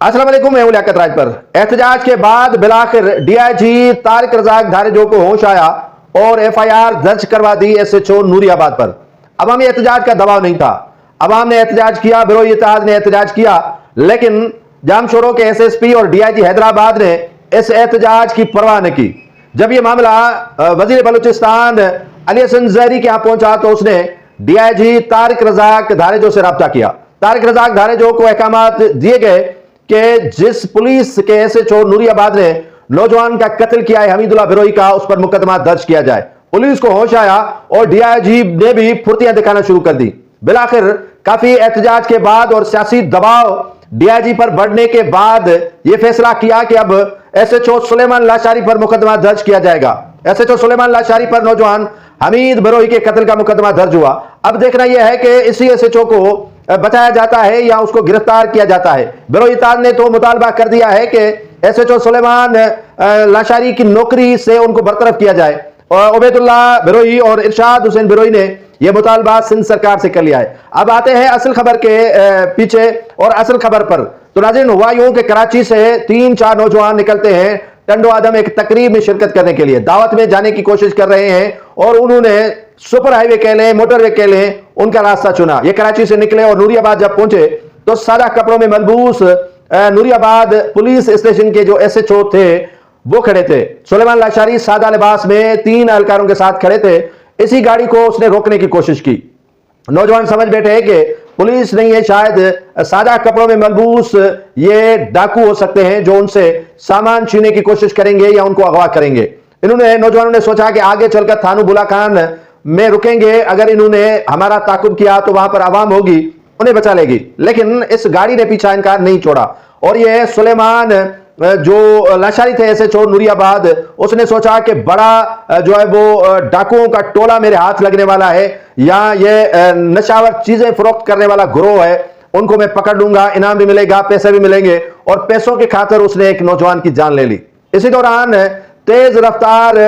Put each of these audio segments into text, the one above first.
अस्सलाम वालेकुम, मैं लियाकत राज पर। एहतजाज के बाद बिलाखिर डीआईजी तारिक रज़ाक धारेजो को होश आया और एफआईआर दर्ज करवा दी एसएचओ नूरियाबाद पर। अवामी एहतजाज का दबाव नहीं था, अवाम ने एहतजाज किया, बिरोई इत्तेहाद ने एहतजाज किया, लेकिन जामशोरों के एसएसपी और डीआईजी हैदराबाद ने इस एहतजाज की परवाह न की। जब यह मामला वजीर बलूचिस्तान अली हसन ज़ैरी के यहां पहुंचा तो उसने डीआईजी तारिक रज़ाक धारेजो से रब्ता किया। तारिक रज़ाक धारेजो को अहकामात दिए गए कि जिस पुलिस के एसएचओ नूरियाबाद ने नौजवान का कत्ल किया है हमीदुल्लाह बिरोई का, उस पर मुकदमा दर्ज किया जाए। पुलिस को होश आया और डीआईजी ने भी फुर्तियां दिखाना शुरू कर दी। बिलाखिर काफी एहतजाज के बाद और सियासी दबाव डीआईजी पर बढ़ने के बाद यह फैसला किया कि अब एसएचओ सुलेमान लाशारी पर मुकदमा दर्ज किया जाएगा। एसएचओ सुलेमान लाशारी पर नौजवान हमीद बिरोई के कत्ल का मुकदमा दर्ज हुआ। अब देखना यह है कि इसी एसएचओ को बचाया जाता है या उसको गिरफ्तार किया जाता है। बिरोई इत्तेहाद ने तो मुतालबा कर दिया है कि एसएचओ सुलेमान लाशारी की नौकरी से उनको बरतरफ किया जाए। उबैदुल्लाह बिरोई और इरशाद हुसैन बिरोई ने यह मुतालबा सिंध सरकार से कर लिया है। अब आते हैं असल खबर के पीछे और असल खबर पर। तो नाज़रीन, हुआ यूं कि कराची से 3-4 नौजवान निकलते हैं टंडो आदम एक तकरीब में शिरकत करने के लिए, दावत में जाने की कोशिश कर रहे हैं और उन्होंने सुपर हाईवे कह लें, मोटरवे कह लें, उनका रास्ता चुना। ये कराची से निकले और नूरियाबाद जब पहुंचे तो सादा कपड़ों में मलबूस नूरियाबाद पुलिस स्टेशन के जो एसएचओ थे वो खड़े थे। सुलेमान लाशारी सादा लिबास में 3 एहलकारों के साथ खड़े थे। इसी गाड़ी को उसने रोकने की कोशिश की। नौजवान समझ बैठे हैं कि पुलिस नहीं है, शायद सादा कपड़ों में मलबूस ये डाकू हो सकते हैं जो उनसे सामान छीनने की कोशिश करेंगे या उनको अगवा करेंगे। नौजवानों ने सोचा कि आगे चलकर थानू बुला खान में रुकेंगे, अगर इन्होंने हमारा ताकुब किया तो वहां पर आवाम होगी, उन्हें बचा लेगी। लेकिन इस गाड़ी ने पीछा इनकार नहीं छोड़ा और यह सुलेमान जो लाशारी थे एसएचओ नूरियाबाद, उसने सोचा कि बड़ा जो है वो डाकुओं का टोला मेरे हाथ लगने वाला है या ये नशावर चीजें फरोख्त करने वाला गिरोह है, उनको मैं पकड़ लूंगा, इनाम भी मिलेगा, पैसे भी मिलेंगे। और पैसों की खातिर उसने एक नौजवान की जान ले ली। इसी दौरान तेज रफ्तार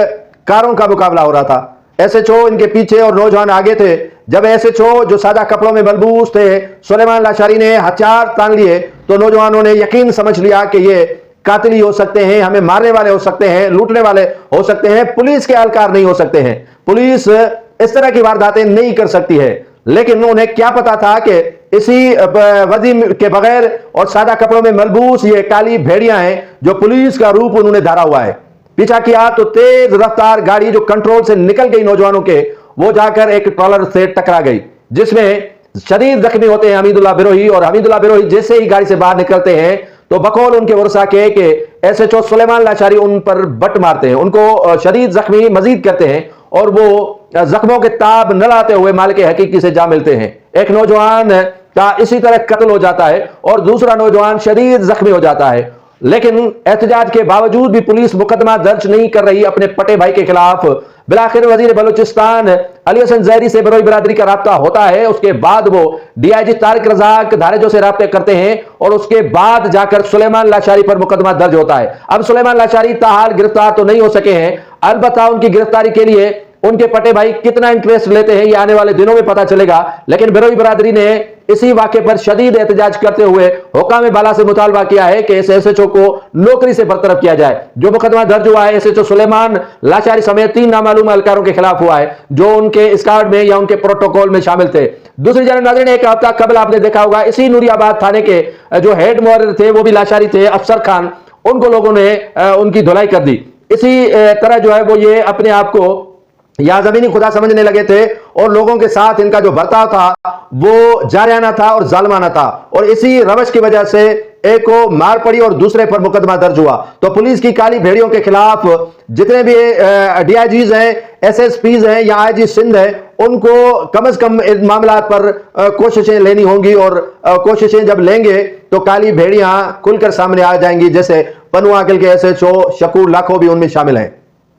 कारों का मुकाबला हो रहा था। एसएचओ इनके पीछे और नौजवान आगे थे। जब एसएचओ जो सादा कपड़ों में मलबूस थे सुलेमान लाशारी ने हथियार तान लिए तो नौजवानों ने यकीन समझ लिया कि ये कातिल ही हो सकते हैं, हमें मारने वाले हो सकते हैं, लूटने वाले हो सकते हैं, पुलिस के एहलकार नहीं हो सकते हैं। पुलिस इस तरह की वारदातें नहीं कर सकती है। लेकिन उन्हें क्या पता था कि इसी वर्दी के बगैर और सादा कपड़ों में मलबूस ये काली भेड़ियां हैं जो पुलिस का रूप उन्होंने धारा हुआ है। पीछा किया तो तेज रफ्तार गाड़ी जो कंट्रोल से निकल गई नौजवानों के, वो जाकर एक ट्रॉलर से टकरा गई जिसमें शदीद जख्मी होते हैं हमीदुल्लाह बिरोई। और हमीदुल्लाह बिरोई जैसे ही गाड़ी से बाहर निकलते हैं तो बकौल उनके वर्षा के कि एसएचओ सुलेमान लाशारी उन पर बट मारते हैं, उनको शदीद जख्मी मजीद करते हैं और वो जख्मों के ताब न लाते हुए मालिक हकीकी से जा मिलते हैं। एक नौजवान का इसी तरह कत्ल हो जाता है और दूसरा नौजवान शदीद जख्मी हो जाता है। लेकिन एहतजाज के बावजूद भी पुलिस मुकदमा दर्ज नहीं कर रही अपने पटे भाई के खिलाफ। बिलाखिर वजीर बलूचिस्तान अली हसन ज़ैरी से बिरोई बिरादरी का राब्ता होता है। उसके बाद वो डीआईजी तारिक रज़ाक धारेजो से राब्ते करते हैं और उसके बाद जाकर सुलेमान लाशारी पर मुकदमा दर्ज होता है। अब सुलेमान लाशारी ताहाल गिरफ्तार तो नहीं हो सके हैं, अलबत्ता उनकी गिरफ्तारी के लिए उनके पटे भाई कितना इंटरेस्ट लेते हैं ये आने वाले दिनों में पता चलेगा। लेकिन बिरोई बिरादरी ने इसी वाक़े पर शदीद एहतजाज करते हुए हुकाम बाला से मुतालबा किया है कि इस एसएचओ को नौकरी से बरतरफ किया जाए। जो मुकदमा दर्ज हुआ है एसएचओ सुलेमान लाशारी समेत 3 नामालूम एहलकारों के खिलाफ हुआ है जो उनके स्क्वाड में या उनके प्रोटोकॉल में शामिल थे। दूसरी जानब नाज़रीन, एक हफ्ता कबल आपने देखा होगा इसी नूरियाबाद थाने के जो हेड मुहर्रिर थे वो भी लाशारी थे, अफसर खान, उनको लोगों ने उनकी धुलाई कर दी। इसी तरह जो है वो ये अपने आप को या जमीनी खुदा समझने लगे थे और लोगों के साथ इनका जो बर्ताव था वो जारियाना था और जालमाना था और इसी रवश की वजह से एक को मार पड़ी और दूसरे पर मुकदमा दर्ज हुआ। तो पुलिस की काली भेड़ियों के खिलाफ जितने भी डीआईजीज हैं, एसएसपीज हैं या आईजी सिंध है, उनको कम से कम इन मामला पर कोशिशें लेनी होंगी और कोशिशें जब लेंगे तो काली भेड़ियां खुलकर सामने आ जाएंगी, जैसे पनुआ के एसएचओ शकूर लाखों भी उनमें शामिल हैं।